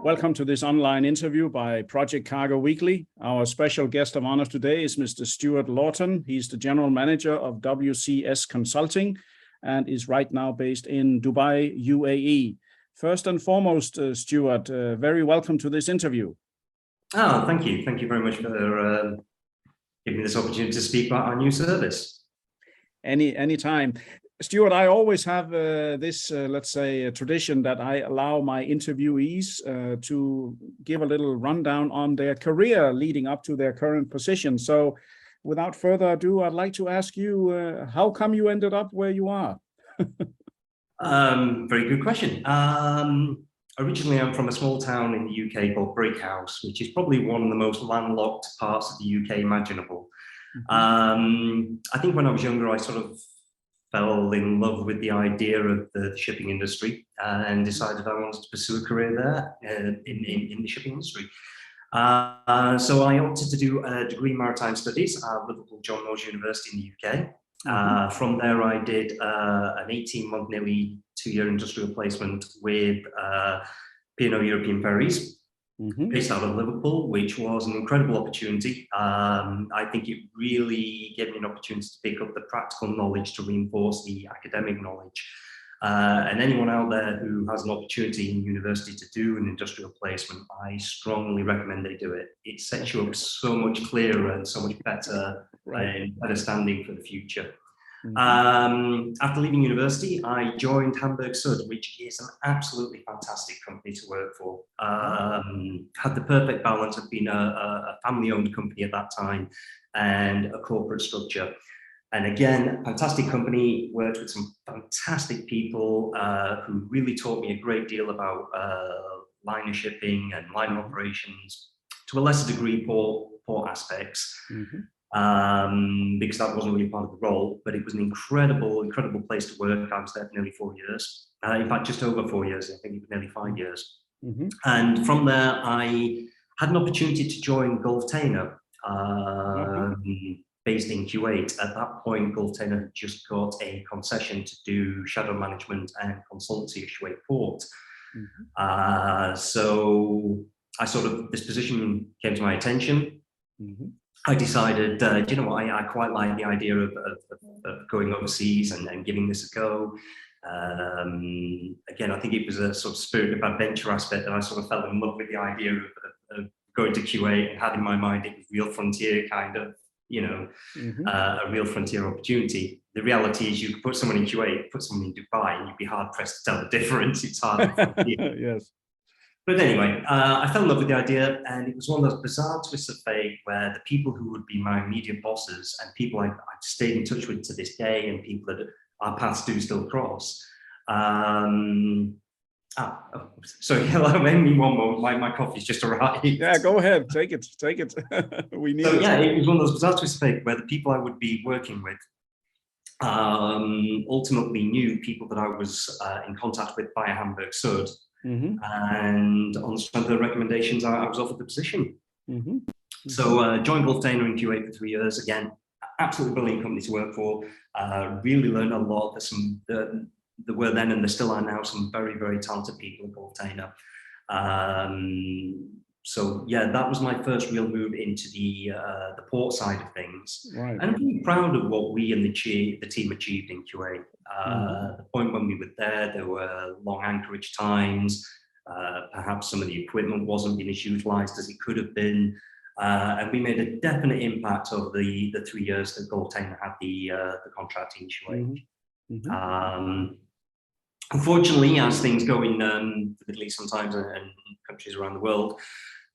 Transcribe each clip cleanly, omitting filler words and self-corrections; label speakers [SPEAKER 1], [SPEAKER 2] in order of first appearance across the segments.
[SPEAKER 1] Welcome to this online interview by Project Cargo Weekly. Our special guest of honor today is Mr. Stewart Lawton. He's the general manager of WCS Consulting and is right now based in Dubai, UAE. First and foremost, Stewart, very welcome to this interview.
[SPEAKER 2] Oh, thank you. Thank you very much for giving me this opportunity to speak about our new service.
[SPEAKER 1] Anytime. Stewart, I always have this, let's say, a tradition that I allow my interviewees to give a little rundown on their career leading up to their current position. So without further ado, I'd like to ask you, how come you ended up where you are?
[SPEAKER 2] Very good question. Originally, I'm from a small town in the UK called Brickhouse, which is probably one of the most landlocked parts of the UK imaginable. I think when I was younger, I sort of fell in love with the idea of the shipping industry and decided I wanted to pursue a career there in the shipping industry. So I opted to do a degree in maritime studies at Liverpool John Moores University in the UK. From there, I did an 18-month, nearly 2-year industrial placement with P&O European Ferries, based out of Liverpool, which was an incredible opportunity. I think it really gave me an opportunity to pick up the practical knowledge to reinforce the academic knowledge. And anyone out there who has an opportunity in university to do an industrial placement, I strongly recommend they do it. It sets you up so much clearer and so much better, better standing for the future. After leaving university, I joined Hamburg Sud, which is an absolutely fantastic company to work for. Had the perfect balance of being a family-owned company at that time and a corporate structure. And again, fantastic company, worked with some fantastic people who really taught me a great deal about liner shipping and liner operations, to a lesser degree port aspects. Because that wasn't really part of the role, but it was an incredible place to work. I was there for nearly 4 years. In fact, just over 4 years, I think it was nearly 5 years. And from there, I had an opportunity to join Gulf Tainer, based in Kuwait. At that point, Gulf Tainer had just got a concession to do shadow management and consultancy at Kuwait Port. So this position came to my attention. I decided, you know what, I quite like the idea of going overseas and giving this a go. Again, I think it was a sort of spirit of adventure aspect that I sort of fell in love with the idea of going to Kuwait and had in my mind it was real frontier kind of, you know, a real frontier opportunity. The reality is you could put someone in Kuwait, put someone in Dubai, and you'd be hard pressed to tell the difference. It's hard.
[SPEAKER 1] Yes.
[SPEAKER 2] But anyway, I fell in love with the idea, and it was one of those bizarre twists of fate where the people who would be my immediate bosses and people I've stayed in touch with to this day and people that our paths do still cross. Sorry, hello, me one moment, my coffee's just arrived.
[SPEAKER 1] Yeah, go ahead, take it. We need it.
[SPEAKER 2] Yeah, it was one of those bizarre twists of fate where the people I would be working with ultimately knew people that I was in contact with via Hamburg Sud. And on the strength of the recommendations, I was offered the position. So joined Gulf Tainer in Kuwait for 3 years. Again, absolutely brilliant company to work for. Really learned a lot. There were then and there still are now some very, very talented people at Gulf Tainer. So yeah, that was my first real move into the port side of things. And I'm really proud of what we and the team achieved in Kuwait. The point when we were there were long anchorage times. Perhaps some of the equipment wasn't being as utilized as it could have been. And we made a definite impact over the 3 years that Gulf Tainer had the contract in Kuwait. Unfortunately, as things go in the Middle East sometimes and countries around the world,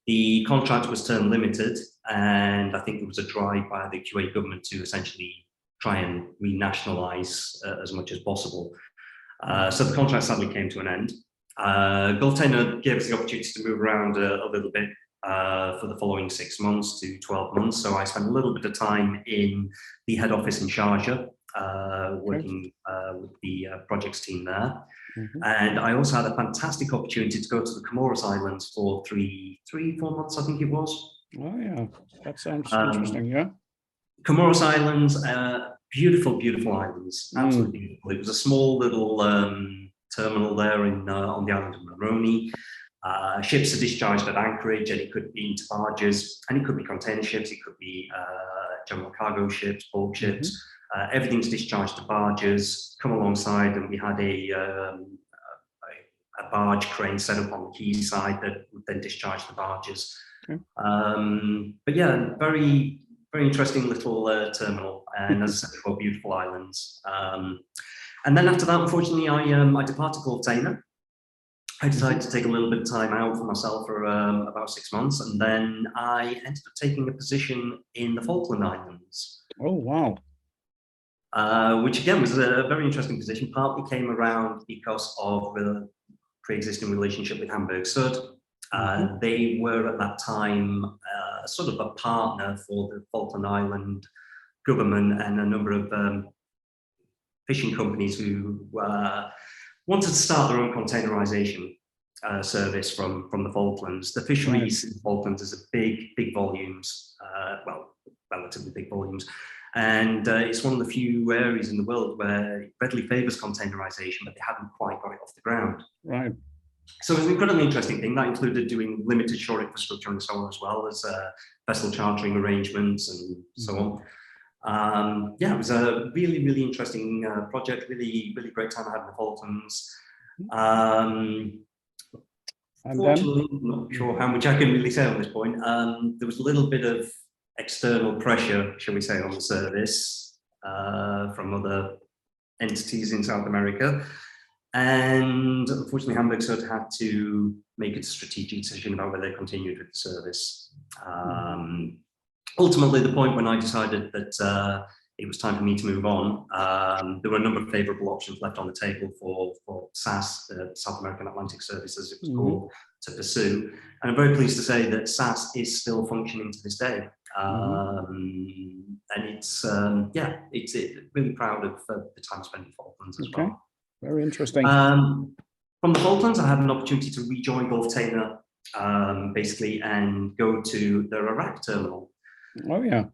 [SPEAKER 2] the contract was term limited, and I think there was a drive by the Kuwait government to essentially try and renationalize as much as possible. So the contract sadly came to an end. Gulf Tainer gave us the opportunity to move around a little bit for the following 6 months to 12 months. So I spent a little bit of time in the head office in Sharjah, working with the projects team there. And I also had a fantastic opportunity to go to the Comoros Islands for 4 months, I think it was.
[SPEAKER 1] Oh yeah, that sounds interesting, yeah.
[SPEAKER 2] Comoros Islands, beautiful, beautiful islands, absolutely beautiful. It was a small little terminal there on the island of Moroni. Ships are discharged at anchorage, and it could be into barges, and it could be container ships, it could be general cargo ships, bulk ships. Everything's discharged to barges, come alongside, and we had a barge crane set up on the quay side that would then discharge the barges. Okay. But yeah, very, very interesting little terminal, and as I said before, beautiful islands. And then after that, unfortunately, I departed Lawton. I decided to take a little bit of time out for myself for about 6 months, and then I ended up taking a position in the Falkland Islands.
[SPEAKER 1] Oh, wow.
[SPEAKER 2] Which again was a very interesting position, partly came around because of the pre-existing relationship with Hamburg Sud. They were at that time sort of a partner for the Falkland Island government and a number of fishing companies who wanted to start their own containerization service from the Falklands. The fisheries in the Falklands is a big volumes, well, relatively big volumes. And it's one of the few areas in the world where it readily favors containerization, but they haven't quite got it off the ground.
[SPEAKER 1] Right.
[SPEAKER 2] So it was an incredibly interesting thing. That included doing limited shore infrastructure and so on, as well as vessel chartering arrangements and so on. Yeah, it was a really, really interesting project, really, really great time I had in the Falklands. Fortunately, I'm not sure how much I can really say on this point. There was a little bit of external pressure, shall we say, on the service from other entities in South America. And unfortunately, Hamburg Sud had to make a strategic decision about whether they continued with the service. Ultimately, the point when I decided that it was time for me to move on, there were a number of favourable options left on the table for SAS, the South American Atlantic Service, as it was called, to pursue. And I'm very pleased to say that SAS is still functioning to this day. And it's, yeah, it's really proud of the time spent in Falklands as well.
[SPEAKER 1] Very interesting.
[SPEAKER 2] From the Falklands, I had an opportunity to rejoin Gulf-Tainer, basically, and go to their Iraq terminal.
[SPEAKER 1] Oh, yeah.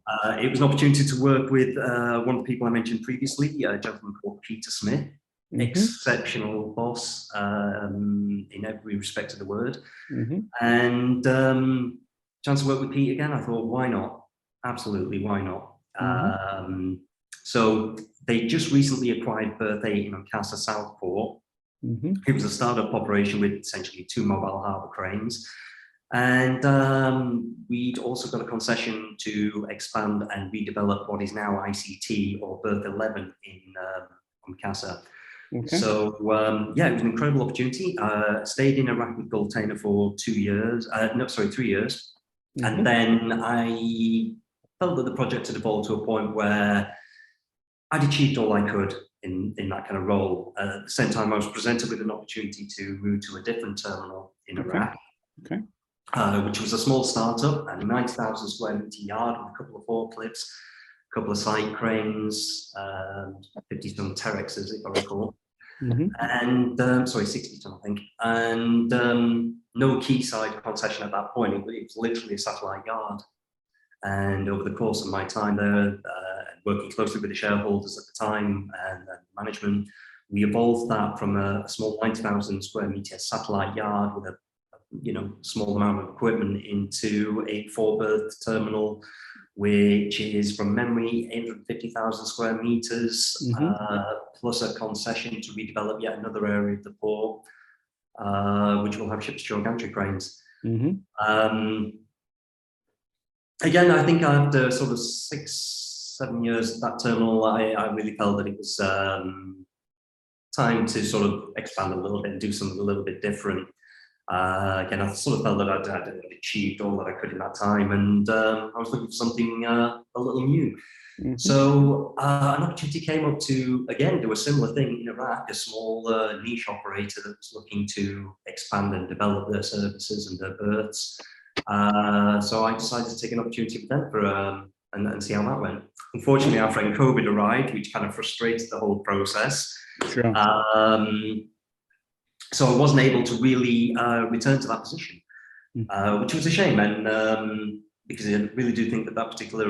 [SPEAKER 2] It was an opportunity to work with one of the people I mentioned previously, a gentleman called Peter Smith, exceptional boss in every respect of the word. And chance to work with Pete again, I thought, why not? Absolutely, why not? So they just recently acquired Berth 8 in Uncasa Southport. It was a startup operation with essentially 2 mobile harbour cranes. And we'd also got a concession to expand and redevelop what is now ICT, or Berth 11 in Uncasa. So yeah, it was an incredible opportunity. Stayed in Iraq with Gulf-Tainer for 2 years, no, sorry, 3 years. And then I felt that the project had evolved to a point where I'd achieved all I could in that kind of role. At the same time, I was presented with an opportunity to move to a different terminal in Iraq, which was a small startup and a 90,000 square meter yard with a couple of forklifts, a couple of side cranes, 50-ton Terexes, if I recall. And sorry, 60-ton, I think. And no quayside concession at that point. It was literally a satellite yard. And over the course of my time there, working closely with the shareholders at the time and management, we evolved that from a small 90,000 square meter satellite yard with a small amount of equipment into a 4-berth terminal, which is, from memory, 850,000 square meters, plus a concession to redevelop yet another area of the port, which will have ship-to-shore gantry cranes. Again, I think after sort of 6-7 years at that terminal, I really felt that it was time to sort of expand a little bit and do something a little bit different. Again, I sort of felt that I'd achieved all that I could in that time, and I was looking for something a little new. So an opportunity came up to, again, do a similar thing in Iraq, a small niche operator that was looking to expand and develop their services and their berths. So I decided to take an opportunity with them for, and see how that went. Unfortunately, our friend COVID arrived, which kind of frustrated the whole process. So I wasn't able to really return to that position, which was a shame. And because I really do think that that particular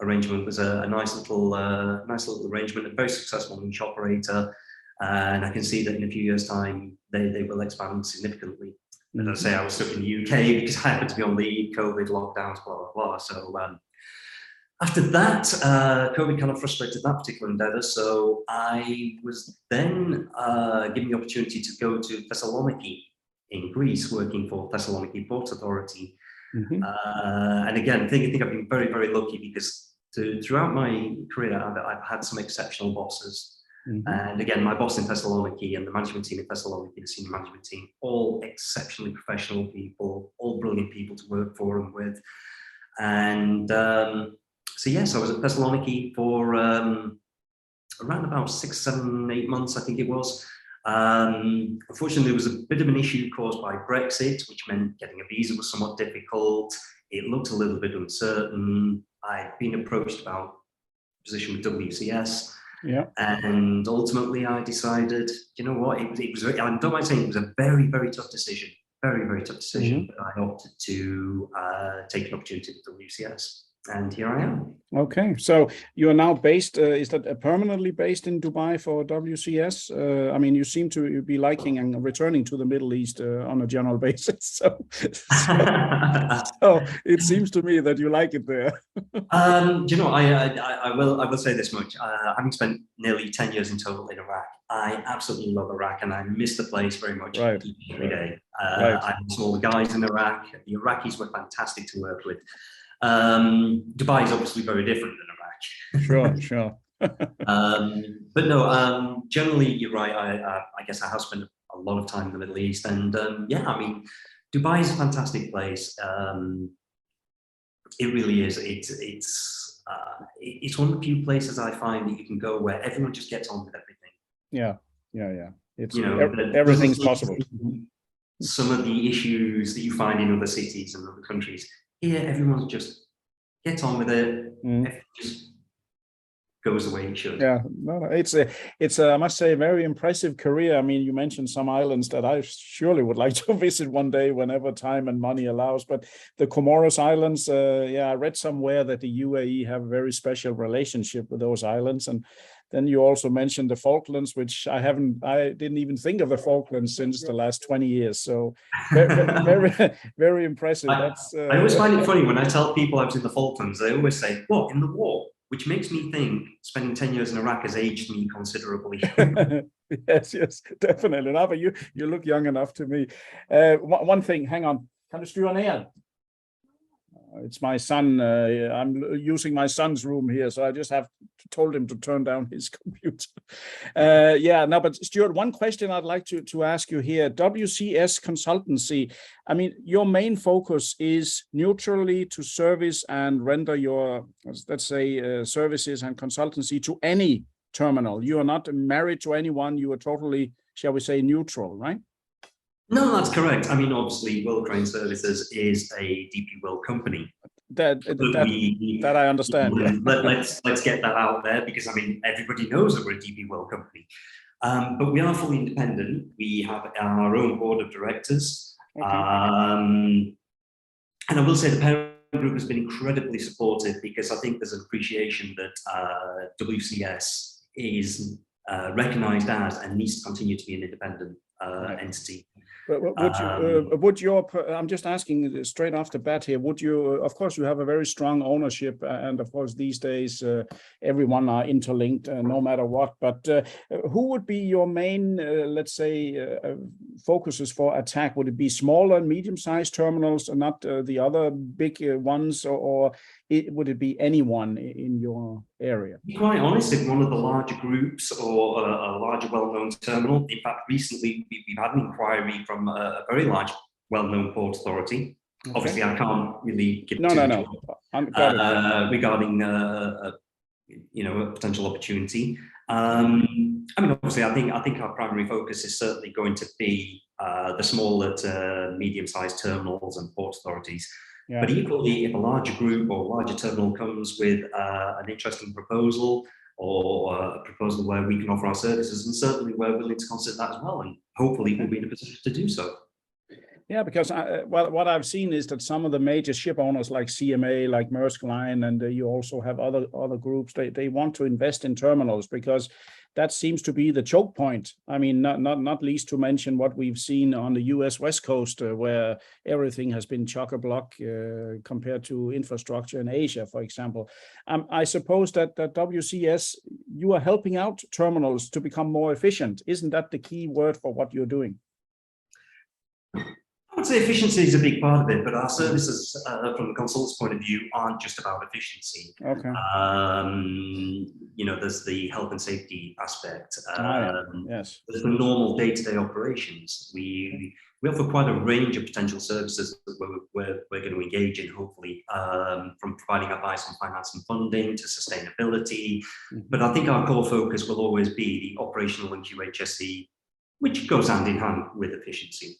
[SPEAKER 2] arrangement was a nice little arrangement, a very successful niche operator. And I can see that in a few years' time, they will expand significantly. As I say, I was stuck in the UK because I happened to be on the COVID lockdowns, blah, blah, blah. So after that, COVID kind of frustrated that particular endeavor. So I was then given the opportunity to go to Thessaloniki in Greece, working for Thessaloniki Port Authority. And again, I think I've been very, very lucky because throughout my career, I've had some exceptional bosses. And again, my boss in Thessaloniki and the management team in Thessaloniki, the senior management team, all exceptionally professional people, all brilliant people to work for and with. And so yes, I was at Thessaloniki for around about 6, 7, 8 months, I think it was. Unfortunately, there was a bit of an issue caused by Brexit, which meant getting a visa was somewhat difficult. It looked a little bit uncertain. I'd been approached about a position with WCS.
[SPEAKER 1] Yeah.
[SPEAKER 2] And ultimately, I decided, you know what, it was, I don't mind saying it was a very, very tough decision. Very, very tough decision. But I opted to take an opportunity with WCS. And here I am.
[SPEAKER 1] Okay, so you are now based, is that permanently based in Dubai for WCS? I mean, you seem to be liking and returning to the Middle East on a general basis. So it seems to me that you like it there.
[SPEAKER 2] You know, I will say this much. Having spent nearly 10 years in total in Iraq, I absolutely love Iraq and I miss the place very much every day. I miss all the guys in Iraq. The Iraqis were fantastic to work with. Dubai is obviously very different than
[SPEAKER 1] Iraq. Sure.
[SPEAKER 2] But no, generally you're right. I guess I have spent a lot of time in the Middle East, and yeah, I mean, Dubai is a fantastic place. It really is. It's one of the few places I find that you can go where everyone just gets on with everything.
[SPEAKER 1] Yeah. It's,
[SPEAKER 2] you know,
[SPEAKER 1] everything's possible.
[SPEAKER 2] Some of the issues that you find in other cities and other countries. Here, everyone just gets on with it. Everything just goes the way it should.
[SPEAKER 1] Yeah, no, it's I must say, a very impressive career. I mean, you mentioned some islands that I surely would like to visit one day whenever time and money allows. But the Comoros Islands, yeah, I read somewhere that the UAE have a very special relationship with those islands. And then you also mentioned the Falklands, which I didn't even think of the Falklands since the last 20 years. So very, very impressive.
[SPEAKER 2] I always find it funny when I tell people I was in the Falklands, they always say, what, in the war? Which makes me think spending 10 years in Iraq has aged me considerably.
[SPEAKER 1] Yes, definitely. No, but you look young enough to me. One thing, hang on. Kan du styre ned? It's my son. I'm using my son's room here, so I just have told him to turn down his computer. Yeah, no, but Stewart, one question I'd like to ask you here. WCS Consultancy, I mean, your main focus is neutrally to service and render your, let's say, services and consultancy to any terminal. You are not married to anyone. You are totally, shall we say, neutral, right?
[SPEAKER 2] No, that's correct. I mean, obviously, World Crane Services is a DP World company.
[SPEAKER 1] That I understand.
[SPEAKER 2] Yeah. Let's get that out there because, I mean, everybody knows that we're a DP World company. But we are fully independent. We have our own board of directors. Okay. And I will say the parent group has been incredibly supportive because I think there's an appreciation that WCS is recognized as and needs to continue to be an independent entity. Would you,
[SPEAKER 1] I'm just asking straight off the bat here, would you, of course, you have a very strong ownership, and of course, these days, everyone are interlinked no matter what, but who would be your main, let's say, focuses for attack? Would it be smaller and medium-sized terminals and not the other big ones, or would it be anyone in your area?
[SPEAKER 2] To be quite honest, if one of the larger groups or a larger well-known terminal, in fact, recently we've had an inquiry from a very large well-known port authority. Okay. Obviously, I can't really give regarding you know, a potential opportunity. I mean, obviously, I think our primary focus is certainly going to be the smaller to medium-sized terminals and port authorities. Yeah. But equally, if a larger group or larger terminal comes with an interesting proposal or a proposal where we can offer our services, and certainly we're willing to consider that as well, and hopefully we'll be in a position to do so.
[SPEAKER 1] Yeah, because what I've seen is that some of the major ship owners like CMA, like Maersk Line, and you also have other groups, they want to invest in terminals because that seems to be the choke point. I mean, not least to mention what we've seen on the US West Coast, where everything has been chock-a-block compared to infrastructure in Asia, for example. I suppose that WCS, you are helping out terminals to become more efficient. Isn't that the key word for what you're doing?
[SPEAKER 2] I would say efficiency is a big part of it, but our services, from the consultant's point of view, aren't just about efficiency.
[SPEAKER 1] Okay.
[SPEAKER 2] You know, there's the health and safety aspect.
[SPEAKER 1] Yes.
[SPEAKER 2] There's the normal day-to-day operations. We offer quite a range of potential services that we're going to engage in, hopefully, from providing advice on finance and funding to sustainability. But I think our core focus will always be the operational and QHSE, which goes hand in hand with efficiency.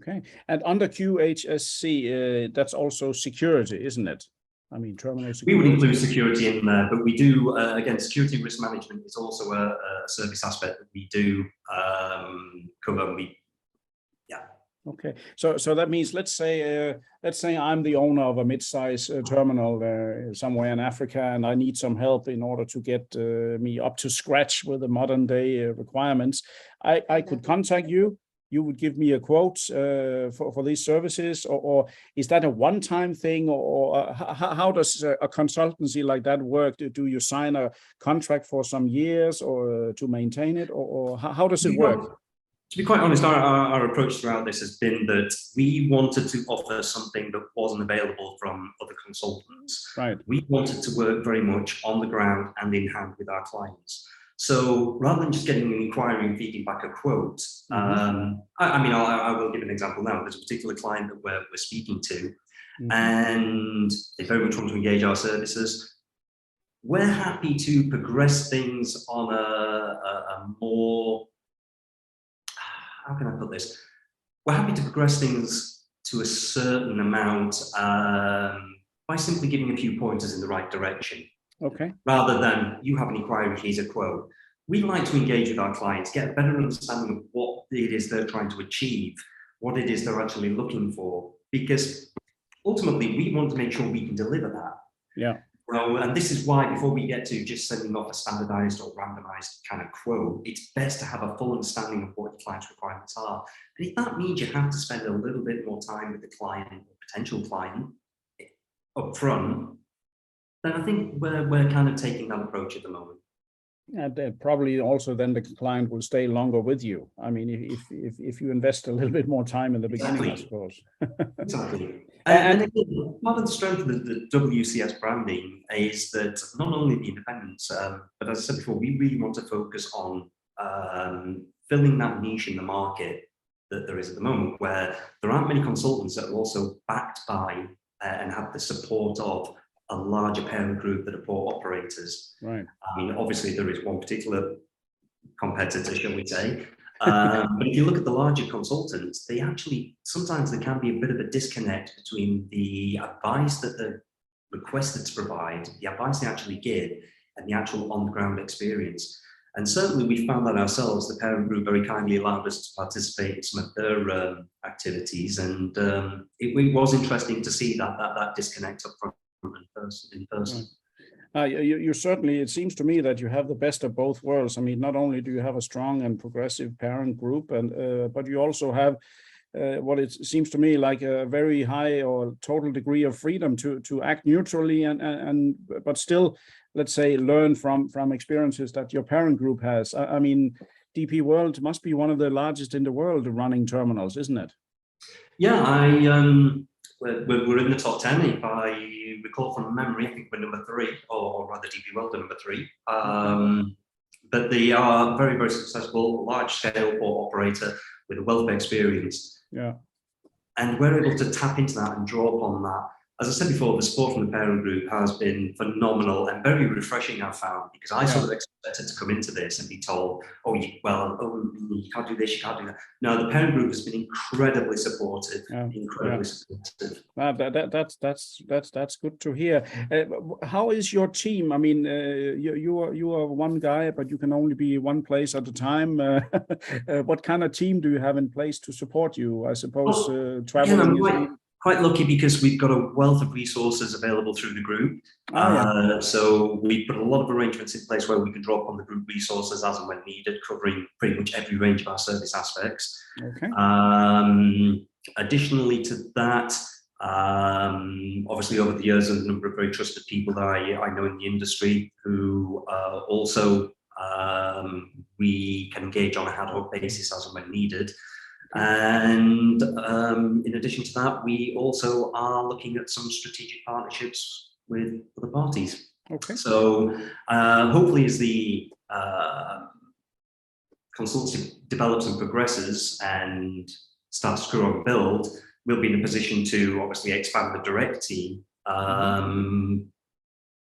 [SPEAKER 1] Okay, and under QHSC, that's also security, isn't it? I mean, terminal security.
[SPEAKER 2] We would include security in there, but we do, again, security risk management is also a service aspect that we do cover.
[SPEAKER 1] Okay, so that means, let's say I'm the owner of a mid-size terminal somewhere in Africa, and I need some help in order to get me up to scratch with the modern day requirements. I could contact you. You would give me a quote for these services, or is that a one-time thing, or how does a consultancy like that work? Do you sign a contract for some years or to maintain it, or how does it work?
[SPEAKER 2] To be quite honest, our approach throughout this has been that we wanted to offer something that wasn't available from other consultants.
[SPEAKER 1] Right.
[SPEAKER 2] We wanted to work very much on the ground and in hand with our clients. So rather than just getting an inquiry and feeding back a quote, I will give an example now. There's a particular client that we're speaking to, and they very much want to engage our services. We're happy to progress things on a more, how can I put this? We're happy to progress things to a certain amount by simply giving a few pointers in the right direction.
[SPEAKER 1] Okay.
[SPEAKER 2] Rather than you have an inquiry, here's a quote. We like to engage with our clients, get a better understanding of what it is they're trying to achieve, what it is they're actually looking for, because ultimately we want to make sure we can deliver that.
[SPEAKER 1] Yeah.
[SPEAKER 2] Well, and this is why before we get to just sending off a standardized or randomized kind of quote, it's best to have a full understanding of what your client's requirements are. And if that means you have to spend a little bit more time with the client or potential client up front, then I think we're kind of taking that approach at the moment.
[SPEAKER 1] And probably also then the client will stay longer with you. I mean, if you invest a little bit more time in the beginning, I suppose.
[SPEAKER 2] Exactly. And again, part of the strength of the WCS branding is that not only the independence, but as I said before, we really want to focus on filling that niche in the market that there is at the moment, where there aren't many consultants that are also backed by and have the support of a larger parent group that are port operators.
[SPEAKER 1] Right.
[SPEAKER 2] I mean, obviously there is one particular competitor, shall we say, but if you look at the larger consultants, they actually, sometimes there can be a bit of a disconnect between the advice that they're requested to provide, the advice they actually give, and the actual on-the-ground experience. And certainly we found that ourselves. The parent group very kindly allowed us to participate in some of their activities, and it was interesting to see that disconnect up front in person.
[SPEAKER 1] You certainly, it seems to me that you have the best of both worlds. I mean, not only do you have a strong and progressive parent group, and but you also have what it seems to me like a very high or total degree of freedom to act neutrally and but still, let's say, learn from experiences that your parent group has. I mean, DP World must be one of the largest in the world running terminals, isn't it?
[SPEAKER 2] Yeah, we're in the top 10. If I recall from memory, I think we're number 3, or rather DP World number 3. But they are very, very successful, large-scale port operator with a wealth of experience.
[SPEAKER 1] Yeah.
[SPEAKER 2] And we're able to tap into that and draw upon that. As I said before, the support from the parent group has been phenomenal and very refreshing, I've found, because I sort of expected to come into this and be told, you can't do this, you can't do that. No, the parent group has been incredibly supportive, supportive.
[SPEAKER 1] That's good to hear. How is your team? I mean, you are one guy, but you can only be one place at a time. What kind of team do you have in place to support you? I suppose traveling.
[SPEAKER 2] Quite lucky because we've got a wealth of resources available through the group. So we put a lot of arrangements in place where we can draw upon the group resources as and when needed, covering pretty much every range of our service aspects.
[SPEAKER 1] Okay.
[SPEAKER 2] Additionally to that, obviously over the years, there's a number of very trusted people that I know in the industry who also we can engage on a ad hoc basis as and when needed. And in addition to that, we also are looking at some strategic partnerships with other parties.
[SPEAKER 1] Okay.
[SPEAKER 2] So hopefully as the consultancy develops and progresses and starts to grow and build, we'll be in a position to obviously expand the direct team.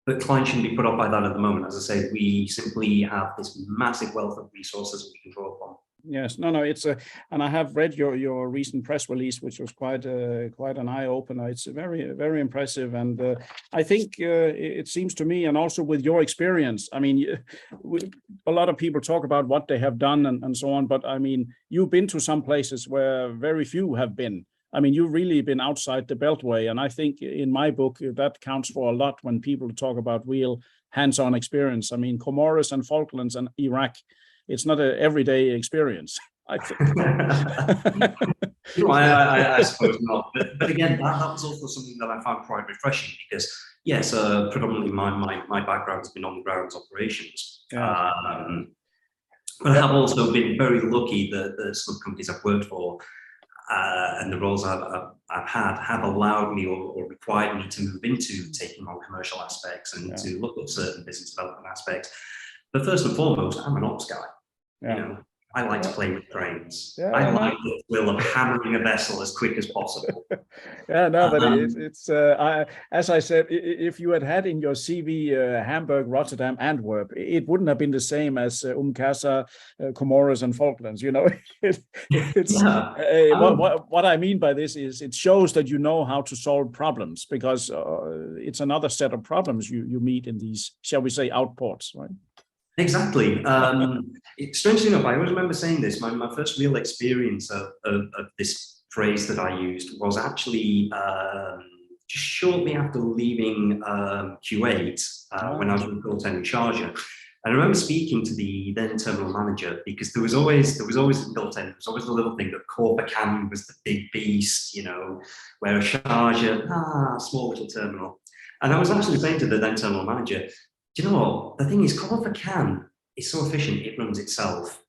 [SPEAKER 2] But clients shouldn't be put off by that at the moment. As I say, we simply have this massive wealth of resources we can draw upon.
[SPEAKER 1] Yes, no, it's and I have read your recent press release, which was quite an eye opener. It's very impressive, and I think it seems to me, and also with your experience, I mean, a lot of people talk about what they have done and so on, but I mean, you've been to some places where very few have been. I mean, you've really been outside the Beltway, and I think in my book that counts for a lot when people talk about real hands-on experience. I mean, Comoros and Falklands and Iraq. It's not an everyday experience, I think.
[SPEAKER 2] I suppose not. But again, that was also something that I found quite refreshing because, yes, predominantly my background has been on the grounds operations.
[SPEAKER 1] Yeah.
[SPEAKER 2] But I have also been very lucky that the some companies I've worked for and the roles I've had have allowed me or required me to move into taking on commercial aspects and to look at certain business development aspects. But first and foremost, I'm an ops guy.
[SPEAKER 1] Yeah.
[SPEAKER 2] You know, I like to play with cranes.
[SPEAKER 1] Yeah,
[SPEAKER 2] I like the thrill of hammering a vessel as quick as possible.
[SPEAKER 1] Yeah, no, but it's as I said, if you had in your CV Hamburg, Rotterdam, Antwerp, it wouldn't have been the same as Casa, Comoros, and Falklands. You know, what I mean by this is it shows that you know how to solve problems because it's another set of problems you meet in these, shall we say, outports, right?
[SPEAKER 2] Exactly. Strangely enough, I always remember saying this. My first real experience of this phrase that I used was actually just shortly after leaving Kuwait when I was with Lawton in Sharjah. And I remember speaking to the then terminal manager because there was always in Lawton, there was always the little thing that Corbacan was the big beast, you know, where Sharjah, small little terminal. And I was actually saying to the then terminal manager, do you know what? The thing is, Corbacan is so efficient, it runs itself.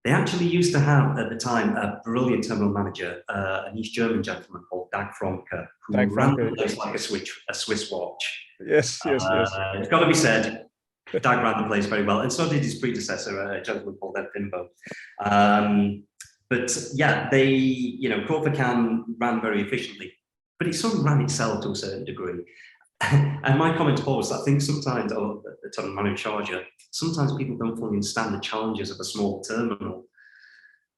[SPEAKER 2] They actually used to have, at the time, a brilliant terminal manager, an East German gentleman called Dag Fromke, who ran the place like a Swiss watch.
[SPEAKER 1] Yes.
[SPEAKER 2] It's got to be said, Dag ran the place very well, and so did his predecessor, a gentleman called Ed Fimbo. But yeah, Corbacan ran very efficiently, but it sort of ran itself to a certain degree. And my comment was, I think sometimes, the terminal manager Sharjah, sometimes people don't fully understand the challenges of a small terminal.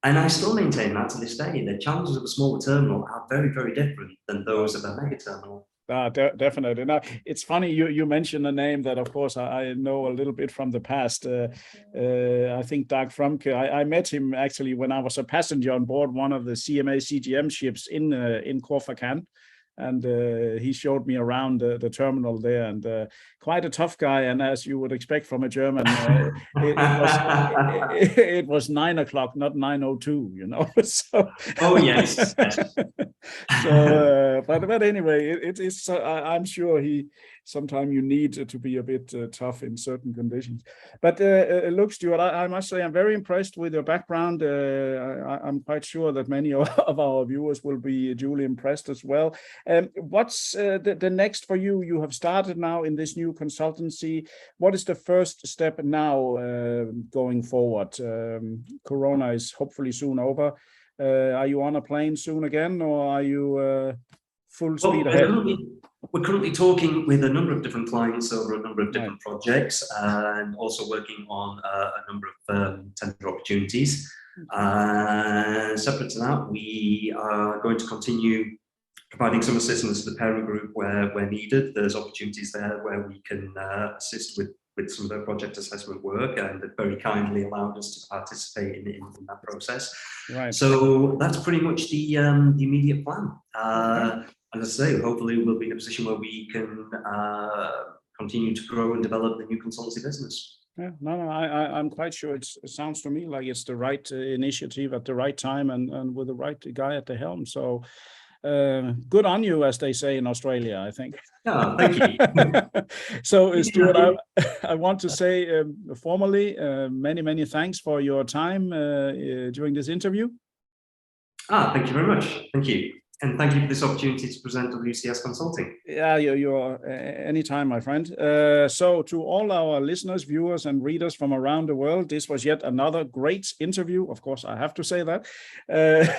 [SPEAKER 2] And I still maintain that to this day. The challenges of a smaller terminal are very, very different than those of a mega terminal.
[SPEAKER 1] Definitely. Now, it's funny you mentioned a name that, of course, I know a little bit from the past. I think Dag Fromke. I met him actually when I was a passenger on board one of the CMA CGM ships in Corfacan. And he showed me around the terminal there, and quite a tough guy. And as you would expect from a German, it was 9 o'clock, not 9:02. You know. So,
[SPEAKER 2] oh yes.
[SPEAKER 1] So, but anyway, it's. I'm sure sometimes you need to be a bit tough in certain conditions. But look, Stewart, I must say I'm very impressed with your background. I'm quite sure that many of our viewers will be duly impressed as well. What's the next for you? You have started now in this new consultancy. What is the first step now going forward? Corona is hopefully soon over. Are you on a plane soon again, or are you full speed ahead?
[SPEAKER 2] We're currently talking with a number of different clients over a number of different projects, and also working on a number of tender opportunities. Separate to that, we are going to continue providing some assistance to the parent group where needed. There's opportunities there where we can assist with with some of the project assessment work, and that very kindly allowed us to participate in that process.
[SPEAKER 1] Right.
[SPEAKER 2] So that's pretty much the immediate plan. As I say, hopefully we'll be in a position where we can continue to grow and develop the new consultancy business.
[SPEAKER 1] Yeah, no, I'm quite sure it sounds to me like it's the right initiative at the right time and with the right guy at the helm. So good on you, as they say in Australia, I think.
[SPEAKER 2] Oh, thank you.
[SPEAKER 1] So, Stewart, I want to say formally many thanks for your time during this interview.
[SPEAKER 2] Thank you very much. Thank you. And thank you for this opportunity to present WCS Consulting.
[SPEAKER 1] Yeah, you're anytime, my friend. So to all our listeners, viewers, and readers from around the world, this was yet another great interview. Of course, I have to say that.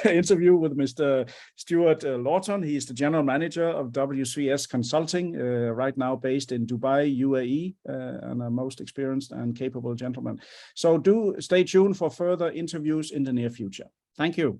[SPEAKER 1] Interview with Mr. Stewart Lawton. He is the General Manager of WCS Consulting, right now based in Dubai, UAE, and a most experienced and capable gentleman. So do stay tuned for further interviews in the near future. Thank you.